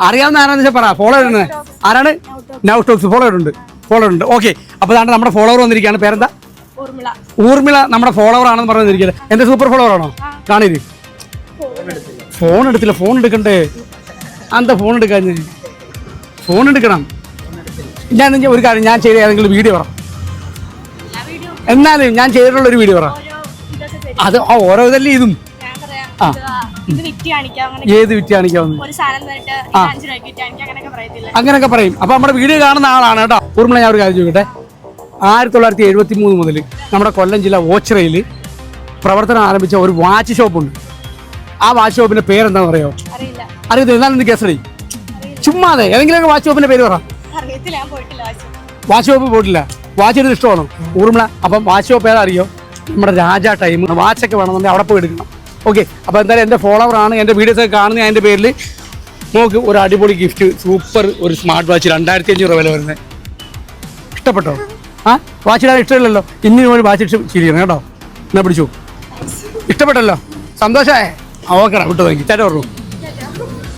അറിയാവുന്ന ആരാന്ന് വെച്ചാൽ പറ. ഫോളോ ഇടുന്നത് ആരാണ്? നൗട്ടോക്സ് ഫോളോ ഇടുന്നുണ്ട്. ഓക്കെ, അപ്പോൾ അതാണ് നമ്മുടെ ഫോളോവർ വന്നിരിക്കുകയാണ്. പേരെന്താ? ഊർമിള നമ്മുടെ ഫോളോവർ ആണെന്ന് പറഞ്ഞിരിക്കുന്നത്. എന്റെ സൂപ്പർ ഫോളോവർ ആണോ? കാണിത് ഫോൺ എടുത്തില്ല. ഫോൺ എടുക്കണ്ടേ? എന്താ ഫോൺ എടുക്കാൻ? ഫോൺ എടുക്കണം. ഞാൻ ഒരു കാര്യം, ഞാൻ ചെയ്ത ഏതെങ്കിലും വീഡിയോ പറ. എന്നാലും ഞാൻ ചെയ്തിട്ടുള്ളൊരു വീഡിയോ പറ. അത് ഓരോ ഇതല്ലേ ഇതും. ഏത് വിറ്റ് കാണിക്കാവുന്ന അങ്ങനെയൊക്കെ പറയും. അപ്പൊ നമ്മുടെ വീഡിയോ കാണുന്ന ആളാണ് കേട്ടോ ഊർമിള. ഞാൻ ഒരു കാര്യം ചോദിക്കട്ടെ, 1973 മുതൽ നമ്മുടെ കൊല്ലം ജില്ല ഓച്ചിറയിൽ പ്രവർത്തനം ആരംഭിച്ച ഒരു വാച്ച് ഷോപ്പുണ്ട്. ആ വാച്ച് ഷോപ്പിന്റെ പേരെന്താണെന്ന് അറിയോ? അറിയത്തില്ല. എന്നാലും എന്ത് കേസറി ചുമ്മാതെ ഏതെങ്കിലും വാച്ച് ഷോപ്പിന്റെ പേര് പറ. വാച്ച് ഷോപ്പ് പോയിട്ടില്ല. വാച്ച് എടുത്ത് ഇഷ്ടമാണോ ഊർമിള? അപ്പം വാച്ച് ഷോപ്പ് ഏതാ അറിയോ? നമ്മുടെ രാജാ ടൈം. വാച്ചൊക്കെ വേണമെന്നുണ്ടെങ്കിൽ അവിടെ പോയി എടുക്കണം. ഓക്കെ, അപ്പോൾ എന്തായാലും എൻ്റെ ഫോളോവറാണ്, എൻ്റെ വീഡിയോസൊക്കെ കാണുന്ന അതിൻ്റെ പേരിൽ നമുക്ക് ഒരു അടിപൊളി ഗിഫ്റ്റ്, സൂപ്പർ ഒരു സ്മാർട്ട് വാച്ച് 2500 വില വരുന്നത്. ഇഷ്ടപ്പെട്ടോ? വാച്ച് ഇടാൻ ഇഷ്ടമില്ലല്ലോ. ഇനി ഒരു വാച്ച് ഇട്ട് ശരിയാണ് കേട്ടോ. എന്നാ പിടിച്ചു. ഇഷ്ടപ്പെട്ടല്ലോ? സന്തോഷമായേ? ഓക്കെടാ, വിട്ടു നോക്കി ചേട്ടാ പറഞ്ഞു.